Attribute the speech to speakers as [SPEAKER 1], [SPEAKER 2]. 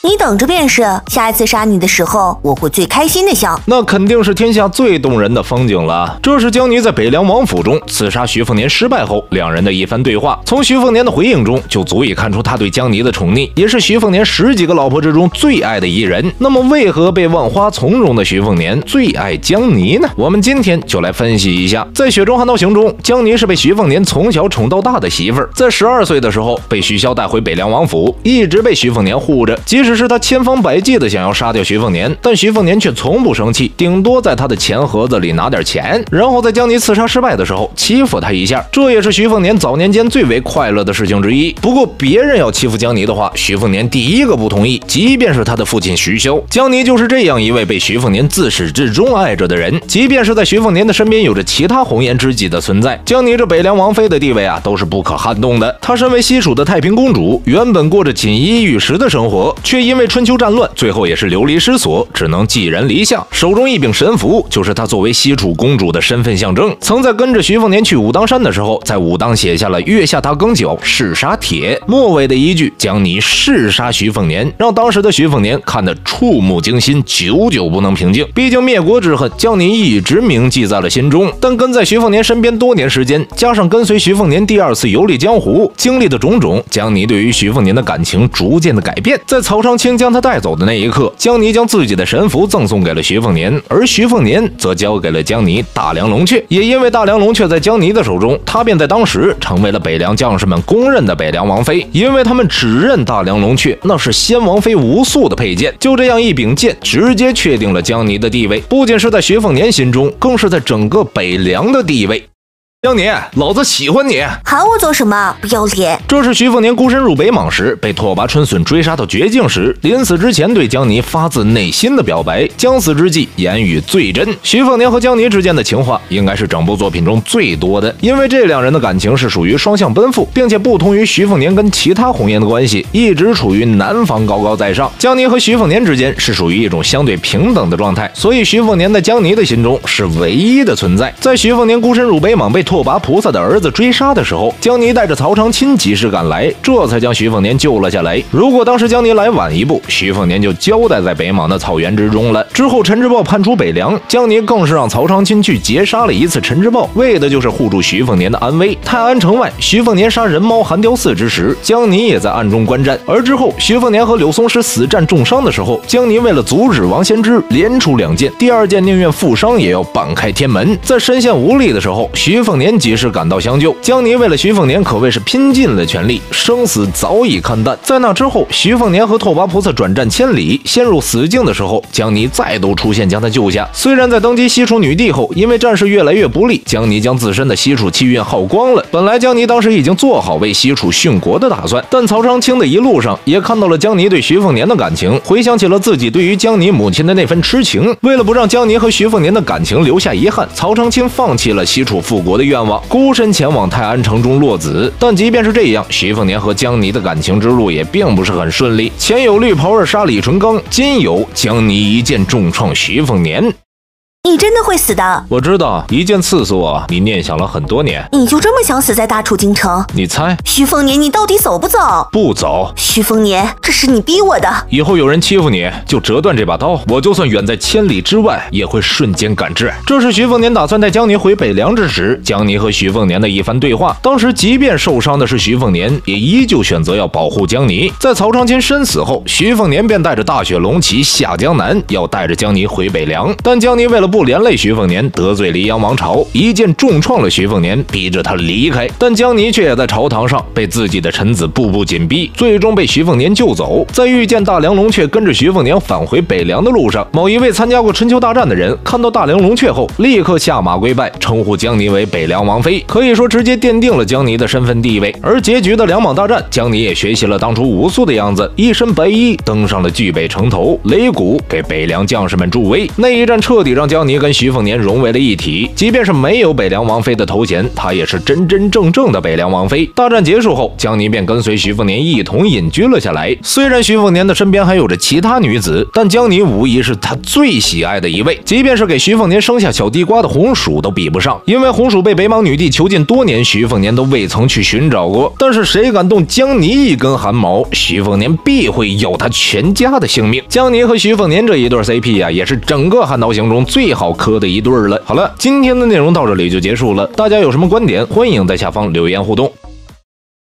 [SPEAKER 1] 你等着便是，下一次杀你的时候，我会最开心的笑。
[SPEAKER 2] 那肯定是天下最动人的风景了。这是江泥在北凉王府中刺杀徐凤年失败后两人的一番对话。从徐凤年的回应中，就足以看出他对江泥的宠溺，也是徐凤年10几个老婆之中最爱的一人。那么，为何被万花丛中的徐凤年最爱江泥呢？我们今天就来分析一下。在《雪中悍刀行》中，江泥是被徐凤年从小宠到大的媳妇儿，在12岁的时候被徐骁带回北凉王府，一直被徐凤年护着。即使是他千方百计的想要杀掉徐凤年，但徐凤年却从不生气，顶多在他的钱盒子里拿点钱，然后在江泥刺杀失败的时候欺负他一下。这也是徐凤年早年间最为快乐的事情之一。不过别人要欺负江泥的话，徐凤年第一个不同意，即便是他的父亲徐骁。江泥就是这样一位被徐凤年自始至终爱着的人，即便是在徐凤年的身边有着其他红颜知己的存在，江泥这北凉王妃的地位啊都是不可撼动的。她身为西楚的太平公主，原本过着锦衣玉食的生活，却因为春秋战乱，最后也是流离失所，只能寄人篱下。手中一柄神符，就是她作为西楚公主的身份象征。曾在跟着徐凤年去武当山的时候，在武当写下了月下大羹酒誓杀帖，末尾的一句江泥誓杀徐凤年，让当时的徐凤年看得触目惊心，久久不能平静。毕竟灭国之恨，江泥一直铭记在了心中。但跟在徐凤年身边多年时间，加上跟随徐凤年第2次游历江湖经历的种种，江泥对于徐凤年的感情逐渐的改变。在曹长青将他带走的那一刻，江泥将自己的神符赠送给了徐凤年，而徐凤年则交给了江泥大梁龙阙。也因为大梁龙阙在江泥的手中，他便在当时成为了北凉将士们公认的北凉王妃。因为他们只认大梁龙阙，那是先王妃无数的佩剑。就这样一柄剑，直接确定了江泥的地位，不仅是在徐凤年心中，更是在整个北凉的地位。江泥，老子喜欢你！
[SPEAKER 1] 喊我做什么？不要脸！
[SPEAKER 2] 这是徐凤年孤身入北莽时，被拓跋春笋追杀到绝境时，临死之前对江泥发自内心的表白。将死之际，言语最真。徐凤年和江泥之间的情话，应该是整部作品中最多的，因为这两人的感情是属于双向奔赴，并且不同于徐凤年跟其他红颜的关系，一直处于男方高高在上。江泥和徐凤年之间是属于一种相对平等的状态，所以徐凤年在江泥的心中是唯一的存在。在徐凤年孤身入北莽被拓跋菩萨的儿子追杀的时候，江泥带着曹长钦及时赶来，这才将徐凤年救了下来。如果当时江泥来晚一步，徐凤年就交代在北莽的草原之中了。之后陈之豹叛出北凉，江泥更是让曹长钦去劫杀了一次陈之豹，为的就是护住徐凤年的安危。泰安城外，徐凤年杀人猫韩雕寺之时，江泥也在暗中观战。而之后徐凤年和柳松石死战重伤的时候，江泥为了阻止王仙芝，连出2箭，第2箭宁愿负伤也要半开天门。在身陷无力的时候，徐凤年及时赶到相救。江泥为了徐凤年可谓是拼尽了全力，生死早已看淡。在那之后，徐凤年和拓跋菩萨转战千里，陷入死境的时候，江泥再度出现将他救下。虽然在登基西楚女帝后，因为战事越来越不利，江泥将自身的西楚气运耗光了。本来江泥当时已经做好为西楚殉国的打算，但曹长青的一路上也看到了江泥对徐凤年的感情，回想起了自己对于江泥母亲的那份痴情。为了不让江泥和徐凤年的感情留下遗憾，曹长青放弃了西楚复国的愿望，孤身前往泰安城中落子。但即便是这样，徐凤年和江泥的感情之路也并不是很顺利。前有绿袍儿杀李淳罡，今有江泥一剑重创徐凤年。
[SPEAKER 1] 你真的会死的。
[SPEAKER 2] 我知道，一剑刺死我，你念想了很多年。
[SPEAKER 1] 你就这么想死在大楚京城？
[SPEAKER 2] 你猜？
[SPEAKER 1] 徐凤年，你到底走不走？
[SPEAKER 2] 不走。
[SPEAKER 1] 徐凤年，这是你逼我的。
[SPEAKER 2] 以后有人欺负你，就折断这把刀，我就算远在千里之外，也会瞬间赶至。这是徐凤年打算带江泥回北凉之时，江泥和徐凤年的一番对话。当时即便受伤的是徐凤年，也依旧选择要保护江泥。在曹长钦身死后，徐凤年便带着大雪龙旗下江南，要带着江泥回北凉。但江泥为了不连累徐凤年，得罪黎阳王朝，一剑重创了徐凤年，逼着他离开。但江泥却也在朝堂上被自己的臣子步步紧逼，最终被徐凤年救走。在遇见大梁龙阙跟着徐凤年返回北凉的路上，某一位参加过春秋大战的人看到大梁龙阙后，立刻下马跪拜，称呼江泥为北凉王妃，可以说直接奠定了江泥的身份地位。而结局的两莽大战，江泥也学习了当初武素的样子，一身白衣登上了巨北城头擂鼓，给北凉将士们助威。那一战彻底让江江妮跟徐凤年融为了一体。即便是没有北凉王妃的头衔，她也是真真正正的北凉王妃。大战结束后，江妮便跟随徐凤年一同隐居了下来。虽然徐凤年的身边还有着其他女子，但江妮无疑是他最喜爱的一位。即便是给徐凤年生下小地瓜的红薯都比不上，因为红薯被北莽女帝囚禁多年，徐凤年都未曾去寻找过。但是谁敢动江妮一根汗毛，徐凤年必会要他全家的性命。江妮和徐凤年这一对 CP 啊，也是整个汉刀行中最好磕的一对了。好了，今天的内容到这里就结束了，大家有什么观点，欢迎在下方留言互动。